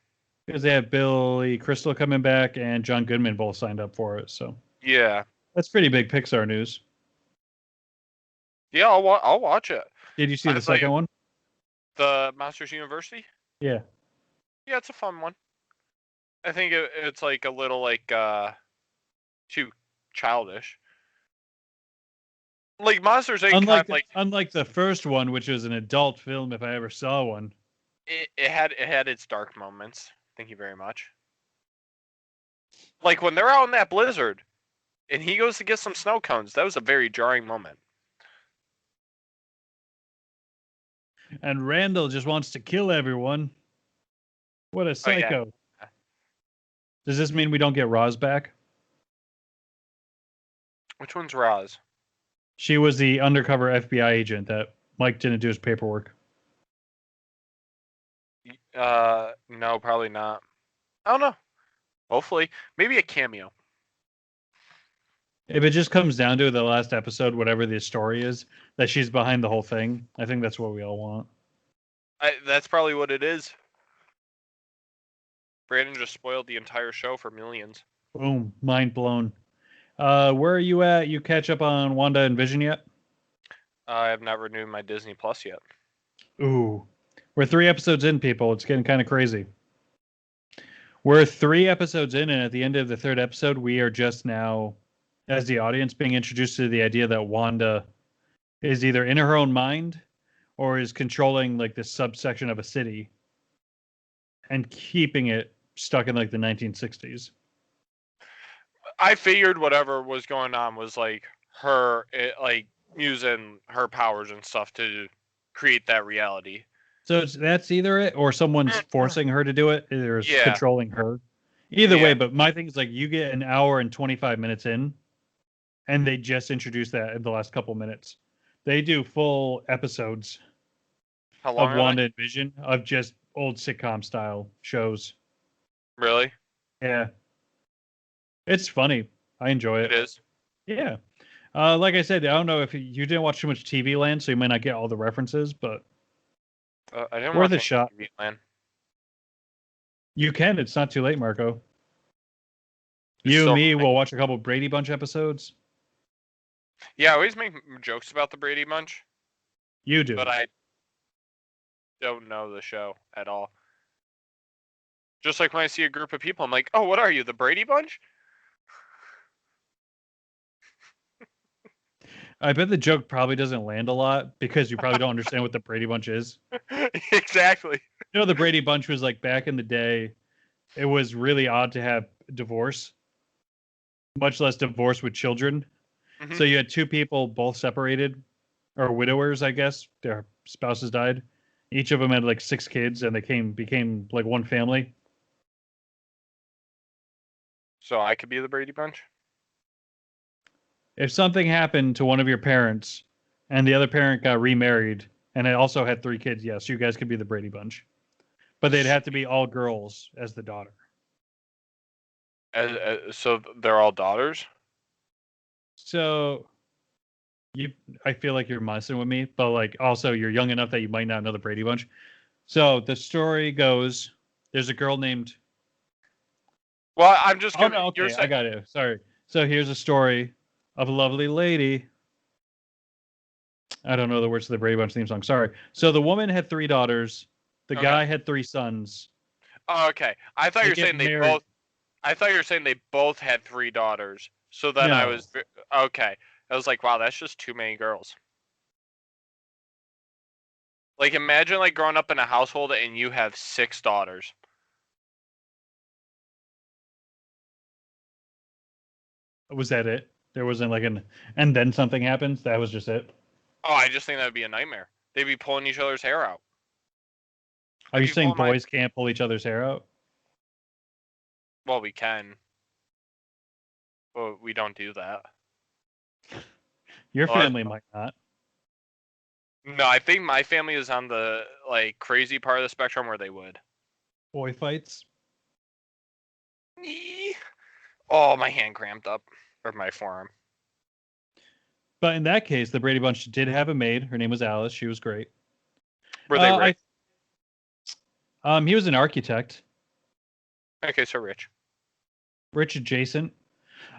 because they have Billy Crystal coming back and John Goodman both signed up for it, so Yeah. that's pretty big Pixar news. Yeah, I'll watch it. Did you see I the was like- second one? The Monsters University. Yeah. Yeah, it's a fun one. I think it's like a little like too childish. Like Monsters Inc. Unlike the first one, which was an adult film, if I ever saw one. it had its dark moments. Thank you very much. Like when they're out in that blizzard, and he goes to get some snow cones. That was a very jarring moment. And Randall just wants to kill everyone. What a psycho. Yeah. Does this mean we don't get Roz back? Which one's Roz? She was the undercover FBI agent that Mike didn't do his paperwork. No, probably not. I don't know. Hopefully, maybe a cameo. If it just comes down to the last episode, whatever the story is, that she's behind the whole thing, I think that's what we all want. That's probably what it is. Brandon just spoiled the entire show for millions. Boom, mind blown. Where are you at? You catch up on Wanda and Vision yet? I have not renewed my Disney Plus yet. Ooh, we're 3 episodes in, people. It's getting kind of crazy. We're 3 episodes in, and at the end of the 3rd episode, we are just now, as the audience, being introduced to the idea that Wanda is either in her own mind or is controlling like this subsection of a city and keeping it stuck in like the 1960s. I figured whatever was going on was like her like using her powers and stuff to create that reality. So that's either it or someone's forcing her to do it, or is controlling her. Either way, but my thing is like you get an hour and 25 minutes in, and they just introduced that in the last couple minutes. They do full episodes How long of Wanda and Vision of just old sitcom style shows. Really? Yeah. It's funny. I enjoy it. It is. Yeah. Like I said, I don't know if you didn't watch too much TV Land, so you might not get all the references, but I didn't worth watch a shot. TV Land. You can. It's not too late, Marco. It's You still and me funny. will watch a couple Brady Bunch episodes. Yeah, I always make jokes about the Brady Bunch, You do. but I don't know the show at all. Just like when I see a group of people, I'm like, oh, what are you, the Brady Bunch? I bet the joke probably doesn't land a lot because you probably don't understand what the Brady Bunch is. Exactly. You know, the Brady Bunch was like back in the day, it was really odd to have divorce, much less divorce with children. Mhm. So you had 2 people both separated, or widowers, I guess. Their spouses died. Each of them had like 6 kids, and they became like one family. So I could be the Brady Bunch? If something happened to one of your parents and the other parent got remarried and it also had 3 kids, yes, you guys could be the Brady Bunch. But they'd have to be all girls as the daughter. So they're all daughters? So I feel like you're messing with me, but like also you're young enough that you might not know the Brady Bunch. So the story goes, there's a girl named. Well, I'm just Oh gonna. no, okay, I got it. Sorry. So here's a story of a lovely lady. I don't know the words to the Brady Bunch theme song. Sorry. So the woman had 3 daughters. The Okay. guy had 3 sons. Oh, okay. I thought They you were get saying they married. both. I thought you were saying they both had 3 daughters. So then I No. was okay. I was like, wow, that's just too many girls. Like, imagine like growing up in a household and you have 6 daughters. Was that it? There wasn't like and then something happens. That was just it. Oh, I just think that would be a nightmare. They'd be pulling each other's hair out. Are I'd you be saying pulling my. boys can't pull each other's hair out? Well, we can, but we don't do that. Your Well, family might not. no, I think my family is on the like crazy part of the spectrum where they would. Boy fights. Eee. Oh, my hand cramped up, or my forearm. But in that case, the Brady Bunch did have a maid. Her name was Alice. She was great. Were they rich? He was an architect. Okay, so rich. Rich adjacent.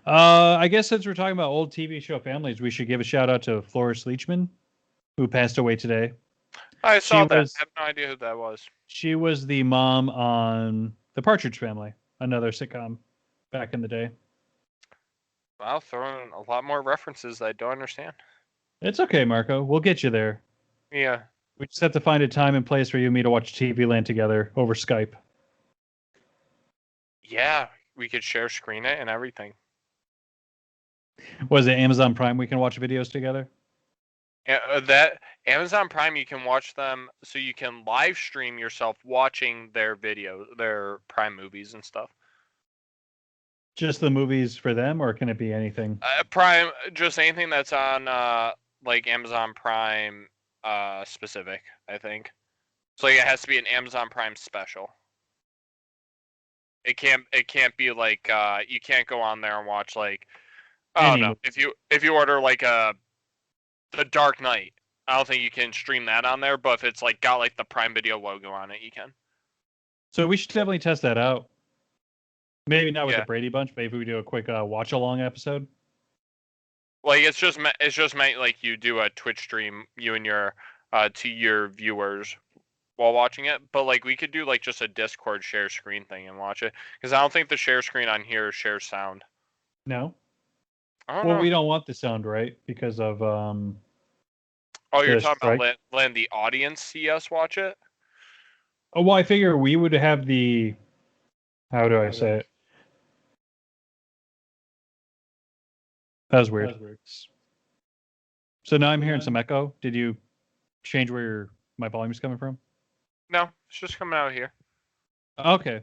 I guess since we're talking about old TV show families, we should give a shout out to Florence Leachman, who passed away today. I saw that. Was, I have no idea who that was. She was the mom on The Partridge Family, another sitcom back in the day. Wow, throwing a lot more references that I don't understand. It's okay, Marco. We'll get you there. Yeah. We just have to find a time and place for you and me to watch TV Land together over Skype. Yeah, we could share screen it and everything. Was it Amazon Prime we can watch videos together? That Amazon Prime, you can watch them, so you can live stream yourself watching their videos, their Prime movies and stuff. Just the movies for them, or can it be anything? Prime, just anything that's on like Amazon Prime specific, I think. So it has to be an Amazon Prime special. It can't be like you can't go on there and watch like I don't know. If you order like The Dark Knight, I don't think you can stream that on there, but if it's like got like the Prime Video logo on it, you can. So we should definitely test that out. Maybe not with the Brady Bunch. Maybe we do a quick watch along episode. Like it's just meant like you do a Twitch stream, you and your to your viewers while watching it. But like we could do like just a Discord share screen thing and watch it, because I don't think the share screen on here shares sound. No. I don't know. We don't want the sound, right? Because of Oh, you're talking about letting the audience see us watch it? Oh, well, I figure we would have the. How do I say it? That was weird. So now I'm hearing some echo. Did you change where my volume is coming from? No, it's just coming out here. Okay.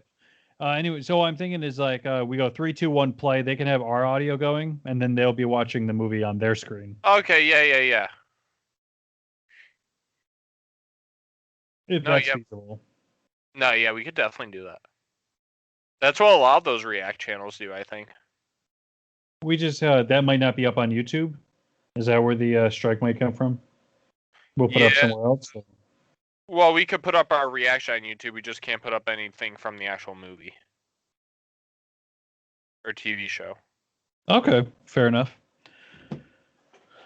Anyway, so what I'm thinking is like we go 3, 2, 1, play. They can have our audio going, and then they'll be watching the movie on their screen. Okay, yeah. If that's feasible. No, yeah, we could definitely do that. That's what a lot of those React channels do, I think. We just that might not be up on YouTube. Is that where the strike might come from? We'll put up somewhere else. So. Well, we could put up our reaction on YouTube. We just can't put up anything from the actual movie or TV show. Okay, fair enough.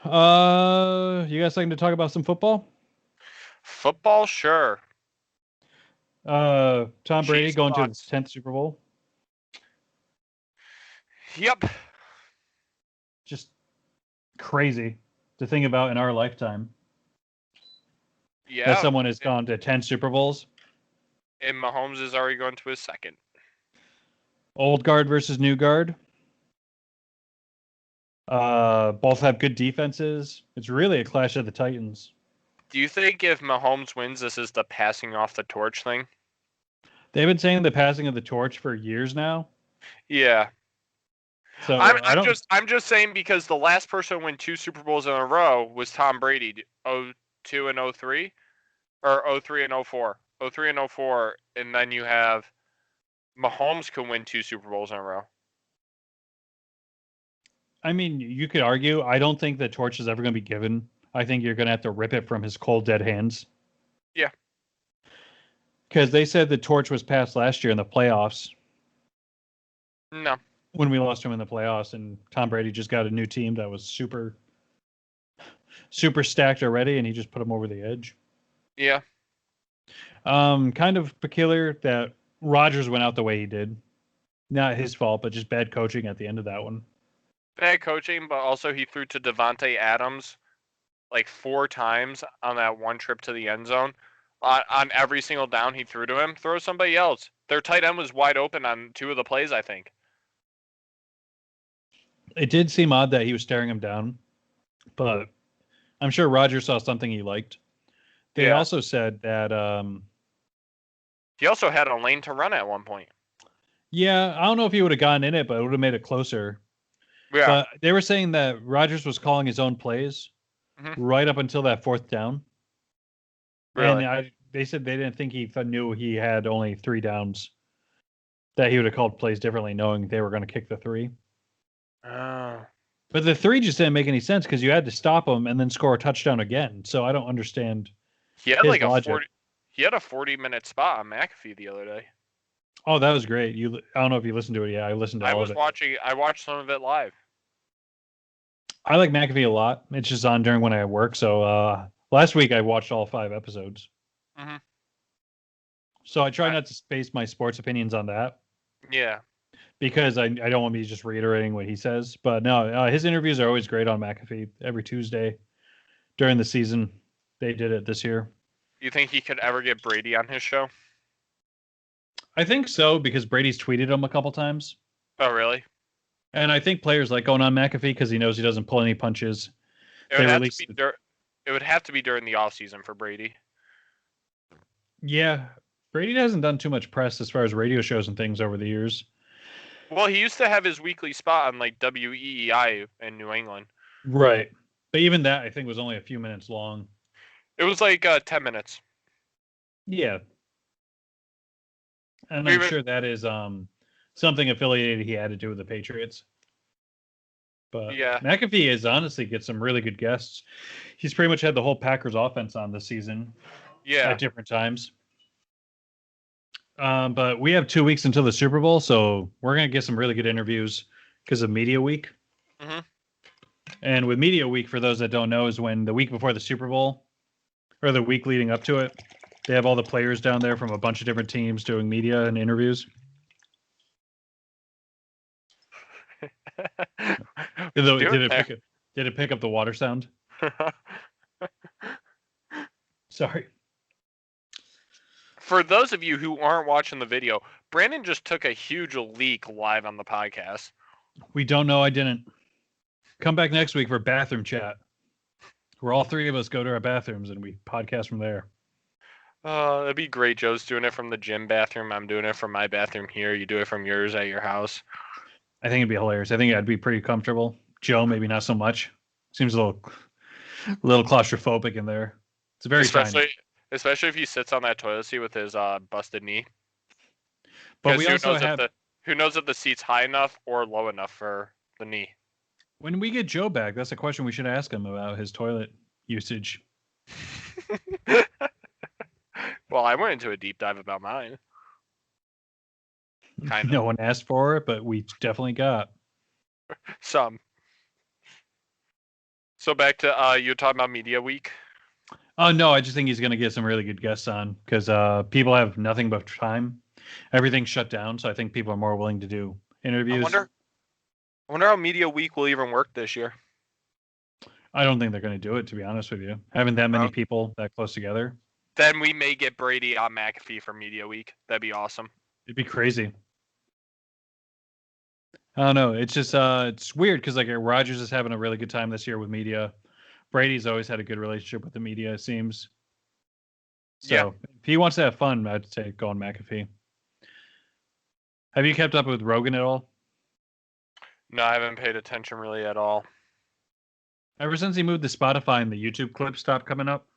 You guys looking to talk about some football? Football, sure. Tom Brady going to his 10th Super Bowl. Yep. Just crazy to think about in our lifetime. Yeah. That someone has gone to 10 Super Bowls. And Mahomes is already going to his second. Old guard versus new guard. Both have good defenses. It's really a clash of the Titans. Do you think if Mahomes wins, this is the passing off the torch thing? They've been saying the passing of the torch for years now. Yeah. So I'm just saying, because the last person to win 2 Super Bowls in a row was Tom Brady, 02 and 03, or 03 and 04. 03 and 04, and then you have Mahomes can win 2 Super Bowls in a row. I mean, you could argue. I don't think the torch is ever going to be given. I think you're going to have to rip it from his cold, dead hands. Yeah. Because they said the torch was passed last year in the playoffs. No. When we lost him in the playoffs, and Tom Brady just got a new team that was super stacked already, and he just put them over the edge. Yeah. Kind of peculiar that Rodgers went out the way he did. Not his fault, but just bad coaching at the end of that one. Bad coaching, but also he threw to Devontae Adams like 4 times on that one trip to the end zone. On every single down he threw to him, throw somebody else. Their tight end was wide open on 2 of the plays, I think. It did seem odd that he was staring him down, but I'm sure Rodgers saw something he liked. They also said that he also had a lane to run at one point. Yeah, I don't know if he would have gotten in it, but it would have made it closer. Yeah. But they were saying that Rodgers was calling his own plays right up until that 4th down. Really? And they said they didn't think he knew he had only 3 downs. That he would have called plays differently, knowing they were going to kick the 3. But the 3 just didn't make any sense because you had to stop him and then score a touchdown again. So I don't understand. He had like logic. He had a 40-minute spot on McAfee the other day. Oh, that was great. I don't know if you listened to it. Yeah, I listened to all of it. I watched some of it live. I like McAfee a lot. It's just on during when I work. So last week I watched all 5 episodes. Mm-hmm. So I try not to base my sports opinions on that. Yeah. Because I don't want to be just reiterating what he says. But no, his interviews are always great on McAfee every Tuesday during the season. They did it this year. You think he could ever get Brady on his show? I think so, because Brady's tweeted him a couple times. Oh, really? And I think players like going on McAfee because he knows he doesn't pull any punches. It would have to be during the offseason for Brady. Yeah. Brady hasn't done too much press as far as radio shows and things over the years. Well, he used to have his weekly spot on like WEEI in New England. Right. But even that, I think, was only a few minutes long. It was like 10 minutes. Yeah. And I'm sure that is something affiliated he had to do with the Patriots. But yeah, McAfee is honestly gets some really good guests. He's pretty much had the whole Packers offense on this season. Yeah. At different times. But we have 2 weeks until the Super Bowl, so we're going to get some really good interviews because of Media Week. Mm-hmm. And with Media Week, for those that don't know, is when the week before the Super Bowl, or the week leading up to it, they have all the players down there from a bunch of different teams doing media and interviews. Did it pick up the water sound? Sorry. For those of you who aren't watching the video, Brandon just took a huge leak live on the podcast. We don't know I didn't. Come back next week for bathroom chat, where all 3 of us go to our bathrooms and we podcast from there. That'd be great. Joe's doing it from the gym bathroom. I'm doing it from my bathroom here. You do it from yours at your house. I think it'd be hilarious. I think I'd be pretty comfortable. Joe, maybe not so much. Seems a little claustrophobic in there. It's very tiny. Especially if he sits on that toilet seat with his busted knee. But we also have... who knows if the seat's high enough or low enough for the knee? When we get Joe back, that's a question we should ask him about his toilet usage. Well, I went into a deep dive about mine. Kind of. No one asked for it, but we definitely got some. So back to you talking about Media Week. Oh no, I just think he's going to get some really good guests on because people have nothing but time. Everything's shut down, so I think people are more willing to do interviews. I wonder how Media Week will even work this year. I don't think they're going to do it, to be honest with you. Having that many people that close together. Then we may get Brady on McAfee for Media Week. That'd be awesome. It'd be crazy. I don't know. It's just it's weird because like Rodgers is having a really good time this year with media. Brady's always had a good relationship with the media, it seems. So if he wants to have fun, I'd say go on McAfee. Have you kept up with Rogan at all? No, I haven't paid attention really at all. Ever since he moved to Spotify and the YouTube clips stopped coming up,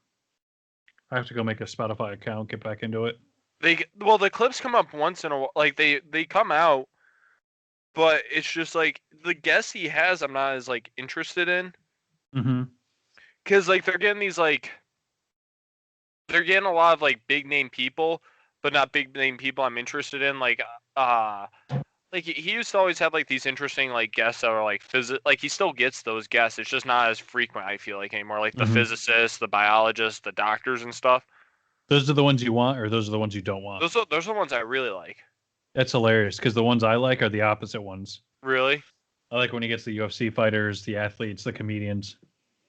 I have to go make a Spotify account, get back into it. The clips come up once in a while. Like they come out, but it's just like the guests he has, I'm not as like interested in. Mm-hmm. Because like they're getting a lot of like big name people, but not big name people I'm interested in. Like he used to always have like these interesting like guests that are like like he still gets those guests. It's just not as frequent, I feel like, anymore. Like the physicists, the biologists, the doctors and stuff. Those are the ones you want, or those are the ones you don't want? Those are the ones I really like. That's hilarious because the ones I like are the opposite ones. Really? I like when he gets the UFC fighters, the athletes, the comedians.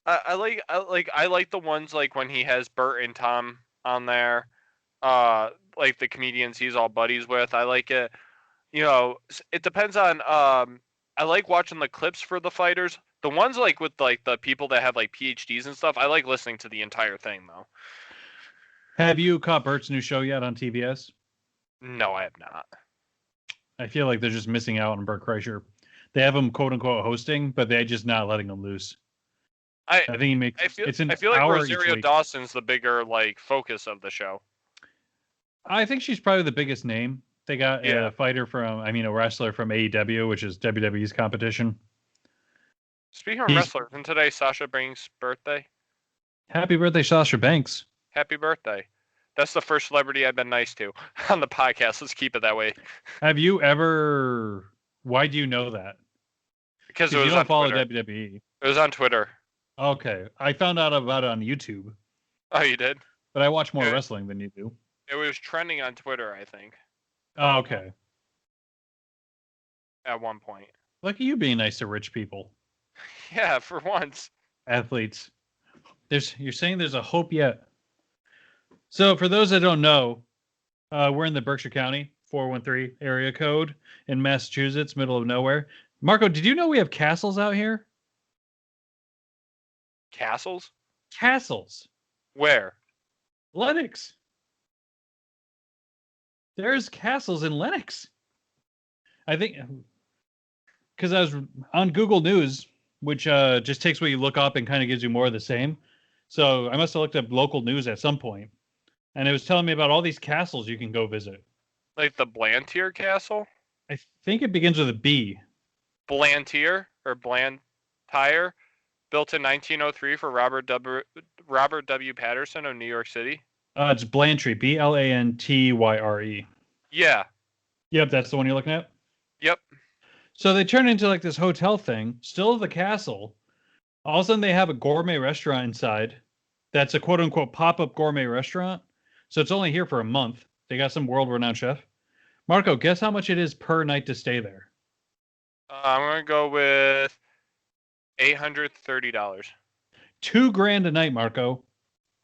I like the ones like when he has Bert and Tom on there. Like the comedians he's all buddies with. I like it. It depends on. I like watching the clips for the fighters. The ones like with like the people that have like PhDs and stuff. I like listening to the entire thing though. Have you caught Bert's new show yet on TBS? No, I have not. I feel like they're just missing out on Bert Kreischer. They have him quote unquote hosting, but they're just not letting him loose. I think he makes. I feel like Rosario Dawson's the bigger like focus of the show. I think she's probably the biggest name. They got a fighter a wrestler from AEW, which is WWE's competition. Speaking of wrestlers, isn't today Sasha Banks' birthday? Happy birthday, Sasha Banks. Happy birthday. That's the first celebrity I've been nice to on the podcast. Let's keep it that way. Have you ever... Why do you know that? Because you don't follow WWE. It was on Twitter. Okay. I found out about it on YouTube. Oh, you did? But I watch more wrestling than you do. It was trending on Twitter, I think. Oh, okay. At one point. Look at you being nice to rich people. Yeah, for once. Athletes. You're saying there's a hope yet. So for those that don't know, we're in the Berkshire County 413 area code in Massachusetts, middle of nowhere. Marco, did you know we have castles out here? Castles? Castles. Where? Lennox. There's castles in Lennox. I think because I was on Google News, which just takes what you look up and kind of gives you more of the same. So I must have looked up local news at some point, and it was telling me about all these castles you can go visit. Like the Blantyre Castle? I think it begins with a B. Blantyre or Blantyre, built in 1903 for Robert W. Patterson of New York City. It's Blantyre, Blantyre. Yeah. Yep, that's the one you're looking at? Yep. So they turn into like this hotel thing, still the castle. All of a sudden they have a gourmet restaurant inside. That's a quote unquote pop-up gourmet restaurant. So it's only here for a month. They got some world-renowned chef. Marco, guess how much it is per night to stay there? I'm going to go with $830. $2,000 a night, Marco.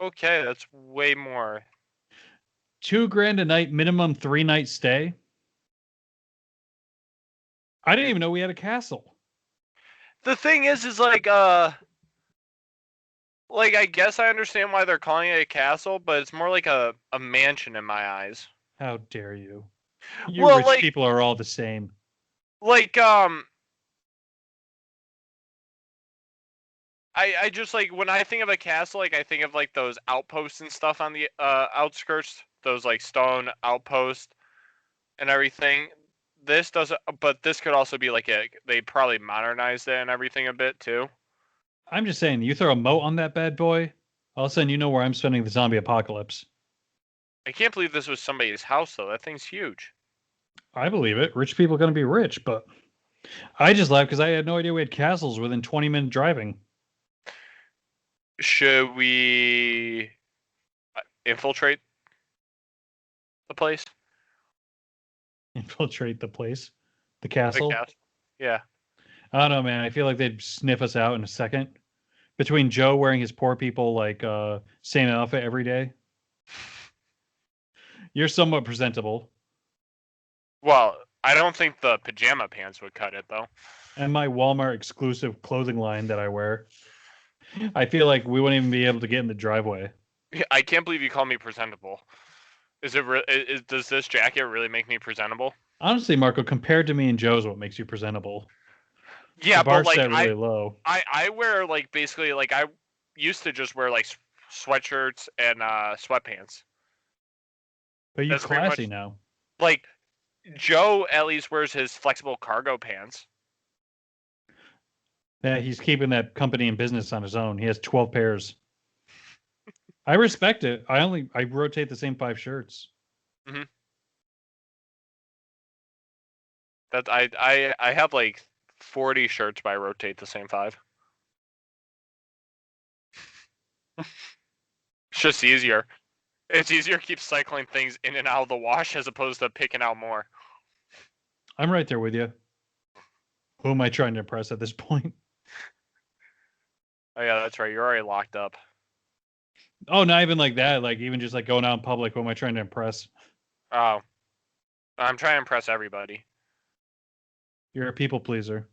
Okay, that's way more. $2,000 a night, minimum 3-night stay. I didn't even know we had a castle. The thing is like I guess I understand why they're calling it a castle, but it's more like a mansion in my eyes. How dare you? You rich people are all the same. Like I just like when I think of a castle, like I think of like those outposts and stuff on the outskirts, those like stone outposts and everything. This doesn't, but this could also be like they probably modernized it and everything a bit too. I'm just saying, you throw a moat on that bad boy, all of a sudden you know where I'm spending the zombie apocalypse. I can't believe this was somebody's house though. That thing's huge. I believe it. Rich people are going to be rich, but I just laughed because I had no idea we had castles within 20-minute driving. Should we infiltrate the place? Infiltrate the place? The castle? Yeah. I don't know, man. I feel like they'd sniff us out in a second. Between Joe wearing his poor people like same outfit every day. You're somewhat presentable. Well, I don't think the pajama pants would cut it though. And my Walmart exclusive clothing line that I wear. I feel like we wouldn't even be able to get in the driveway. I can't believe you call me presentable. Does this jacket really make me presentable? Honestly, Marco, compared to me and Joe's, what makes you presentable? Yeah, the but like set really low. I wear like basically like I used to just wear like sweatshirts and sweatpants. But you're classy now. Like Joe at least wears his flexible cargo pants. Yeah, he's keeping that company in business on his own. He has 12 pairs. I respect it. I rotate the same 5 shirts. Mm-hmm. That I have like 40 shirts, but I rotate the same 5. It's just easier. It's easier to keep cycling things in and out of the wash as opposed to picking out more. I'm right there with you. Who am I trying to impress at this point? Oh yeah, that's right. You're already locked up. Oh, not even like that. Like even just like going out in public. Who am I trying to impress? Oh, I'm trying to impress everybody. You're a people pleaser.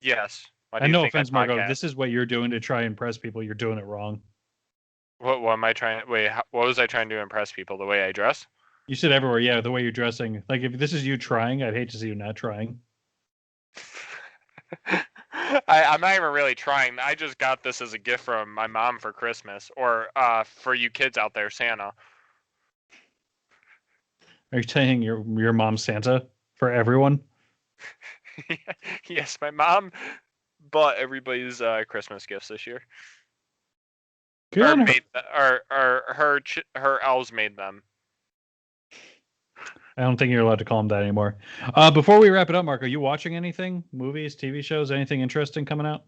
Yes. Why do And you no think offense, I Marco. If podcast? this is what you're doing to try and impress people, you're doing it wrong. What am I trying? Wait, what was I trying to impress people? The way I dress? You said everywhere, yeah, the way you're dressing. Like if this is you trying, I'd hate to see you not trying. I'm not even really trying. I just got this as a gift from my mom for Christmas, or for you kids out there, Santa. Are you saying your mom's Santa for everyone? Yes, my mom bought everybody's Christmas gifts this year, Good or on her. made, or her elves made them. I don't think you're allowed to call him that anymore. Before we wrap it up, Marco, you watching anything? Movies, TV shows, anything interesting coming out?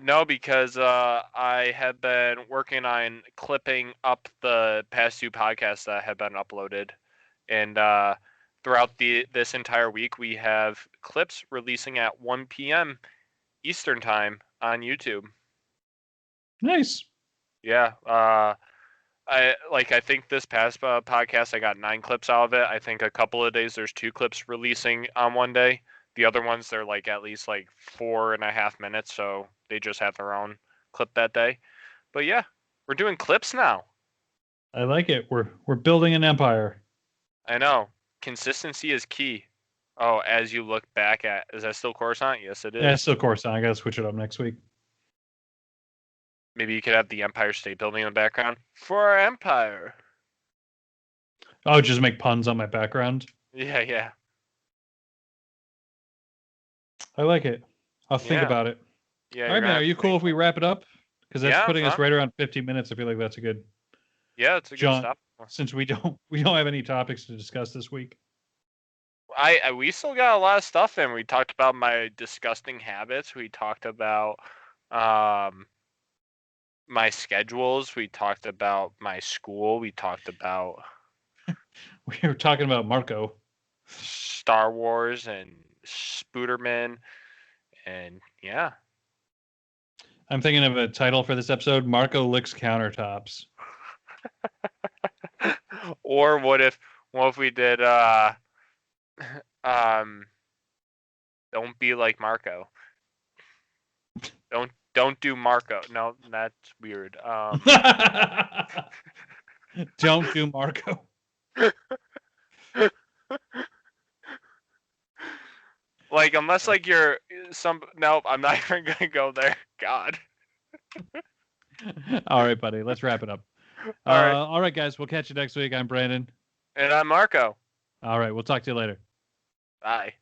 No, because I have been working on clipping up the past two podcasts that have been uploaded, and throughout this entire week we have clips releasing at 1 p.m. Eastern time on YouTube. Nice. Yeah, I think this past podcast I got 9 clips out of it. I think a couple of days there's 2 clips releasing on one day. The other ones they're like at least like 4.5 minutes, so they just have their own clip that day. But yeah, we're doing clips now. I like it. We're building an empire. I know. Consistency is key. Oh, as you look back at, is that still Coruscant? Yes, it is. Yeah, still Coruscant. I gotta switch it up next week. Maybe you could have the Empire State Building in the background for our empire. Oh, just make puns on my background. Yeah, yeah. I like it. I'll think Yeah. about it. Yeah. All right, man. Are you cool if we wrap it up? Because that's Yeah, putting us fine. right around 50 minutes. I feel like that's a good. Yeah, it's a good John, stop. since we don't have any topics to discuss this week. We still got a lot of stuff in. We talked about my disgusting habits. We talked about my schedules. We talked about my school. We talked about We were talking about Marco. Star Wars and Spooderman, and yeah. I'm thinking of a title for this episode: Marco licks countertops. Or what if we did don't be like Marco. Don't do Marco. No, that's weird. Don't do Marco. Like unless like you're some nope, I'm not even gonna go there. God. All right, buddy. Let's wrap it up. All right, guys. We'll catch you next week. I'm Brandon. And I'm Marco. All right. We'll talk to you later. Bye.